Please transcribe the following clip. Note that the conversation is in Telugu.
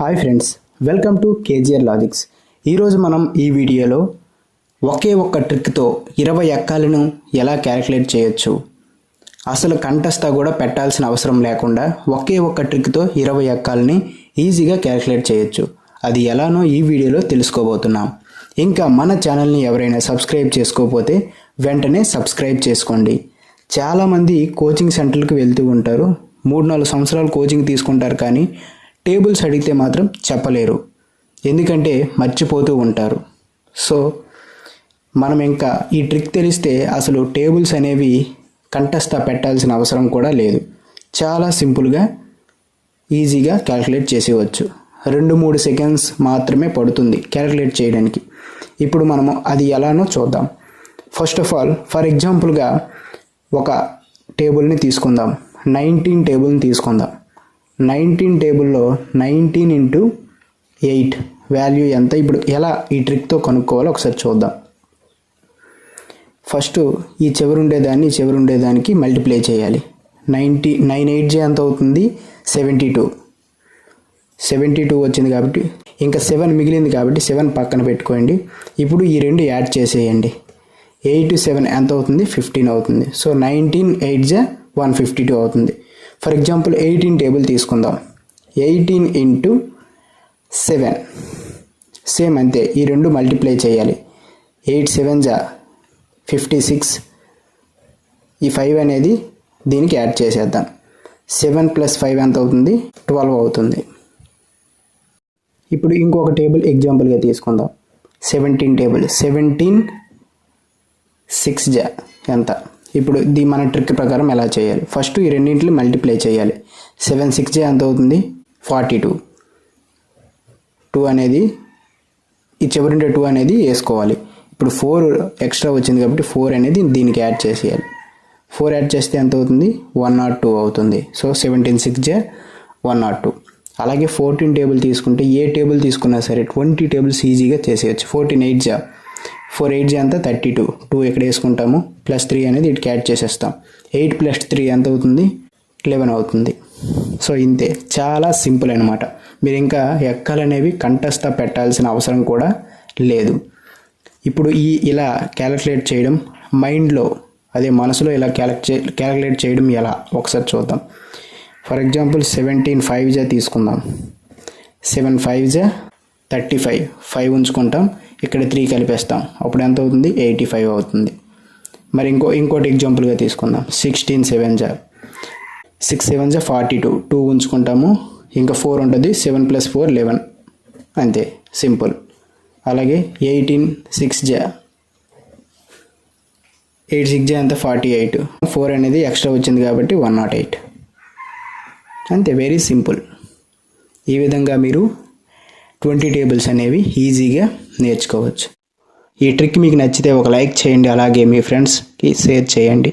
Hi friends, welcome to KGR logics. ఈరోజు మనం ఈ వీడియోలో ఒకే ఒక్క ట్రిక్తో 20 ఎక్కాలను ఎలా క్యాలిక్యులేట్ చేయొచ్చు, అసలు కంటెస్తా కూడా పెట్టాల్సిన అవసరం లేకుండా ఒకే ఒక్క ట్రిక్తో 20 ఎక్కాలని ఈజీగా క్యాలిక్యులేట్ చేయొచ్చు. అది ఎలానో ఈ వీడియోలో తెలుసుకోబోతున్నాం. ఇంకా మన ఛానల్ని ఎవరైనా సబ్స్క్రైబ్ చేసుకోకపోతే వెంటనే సబ్స్క్రైబ్ చేసుకోండి. చాలామంది కోచింగ్ సెంటర్లకు వెళ్తూ ఉంటారు, 3-4 సంవత్సరాలు కోచింగ్ తీసుకుంటారు, కానీ టేబుల్స్ అడిగితే మాత్రం చెప్పలేరు, ఎందుకంటే మర్చిపోతూ ఉంటారు. సో మనం ఇంకా ఈ ట్రిక్ తెలిస్తే అసలు టేబుల్స్ అనేవి కంటెస్తా పెట్టాల్సిన అవసరం కూడా లేదు. చాలా సింపుల్గా ఈజీగా క్యాలిక్యులేట్ చేసేవచ్చు. 2-3 సెకండ్స్ మాత్రమే పడుతుంది క్యాలిక్యులేట్ చేయడానికి. ఇప్పుడు మనము అది ఎలానో చూద్దాం. ఫస్ట్ ఆఫ్ ఆల్, ఫర్ ఎగ్జాంపుల్గా ఒక టేబుల్ని తీసుకుందాం, 19 టేబుల్ని తీసుకుందాం. 19 టేబుల్లో 19 ఇంటూ 8 వాల్యూ ఎంత? ఇప్పుడు ఎలా ఈ ట్రిక్తో కనుక్కోవాలో ఒకసారి చూద్దాం. ఫస్ట్ ఈ చివరుండేదానికి మల్టిప్లై చేయాలి. 9 8 ఎంత అవుతుంది? 72 వచ్చింది కాబట్టి ఇంకా 7 మిగిలింది కాబట్టి 7 పక్కన పెట్టుకోండి. ఇప్పుడు ఈ రెండు యాడ్ చేసేయండి. 8 7 ఎంత అవుతుంది? 15 అవుతుంది. సో 19 8 152 అవుతుంది. ఫర్ ఎగ్జాంపుల్ 18 టేబుల్ తీసుకుందాం. 18 ఇంటూ 7 సేమ్ అంతే, ఈ రెండు మల్టిప్లై చేయాలి. 8 7 56, ఈ 5 అనేది దీనికి యాడ్ చేసేద్దాం. 7 + 5 ఎంత అవుతుంది? 12 అవుతుంది. ఇప్పుడు ఇంకొక టేబుల్ ఎగ్జాంపుల్గా తీసుకుందాం. 17 టేబుల్, 17 6 ఎంత? ఇప్పుడు మన ట్రిక్ ప్రకారం ఎలా చేయాలి? ఫస్ట్ ఈ రెండింటిని మల్టిప్లై చేయాలి. 7 6 ఎంత అవుతుంది? 42. 2 అనేది ఈ చివరిండే 2 అనేది వేసుకోవాలి. ఇప్పుడు 4 ఎక్స్ట్రా వచ్చింది కాబట్టి 4 అనేది దీనికి యాడ్ చేసేయాలి. 4 యాడ్ చేస్తే ఎంత అవుతుంది? 102 అవుతుంది. సో 17 6 102. అలాగే 14 టేబుల్ తీసుకుంటే ఏ టేబుల్ తీసుకున్నా సరే 20 టేబుల్స్ ఈజీగా చేసేయచ్చు. 14 8 4 8 ఎంత? 32. 2 ఎక్కడ వేసుకుంటాము, +3 అనేది ఇటుకి యాడ్ చేసేస్తాం. 8 + 3 ఎంత అవుతుంది? 11 అవుతుంది. సో ఇంతే, చాలా సింపుల్ అనమాట. మీరు ఇంకా ఎక్కాలనేవి కంటెస్తా పెట్టాల్సిన అవసరం కూడా లేదు. ఇప్పుడు ఇలా క్యాలిక్యులేట్ చేయడం మైండ్లో, అదే మనసులో ఇలా క్యాలిక్యులేట్ చేయడం ఎలా ఒకసారి చూద్దాం. ఫర్ ఎగ్జాంపుల్ 17 5 తీసుకుందాం. 7 5 35, 5 ఉంచుకుంటాం, ఇక్కడ 3 కలిపేస్తాం, అప్పుడు ఎంత అవుతుంది? 85 అవుతుంది. మరి ఇంకోటి ఎగ్జాంపుల్గా తీసుకుందాం. 16 7 6 7 42, 2 ఉంచుకుంటాము, ఇంకా 4 ఉంటుంది, 7 + 4 11, అంతే, సింపుల్. అలాగే 18 6 8 6 ఎంత? 48. 4 అనేది ఎక్స్ట్రా వచ్చింది కాబట్టి 108, అంతే, వెరీ సింపుల్. ఈ విధంగా మీరు 20 టేబుల్స్ అనేవి ఈజీగా నేర్చుకోవచ్చు. ఈ ట్రిక్ మీకు నచ్చితే ఒక లైక్ చేయండి, అలాగే మీ ఫ్రెండ్స్కి షేర్ చేయండి.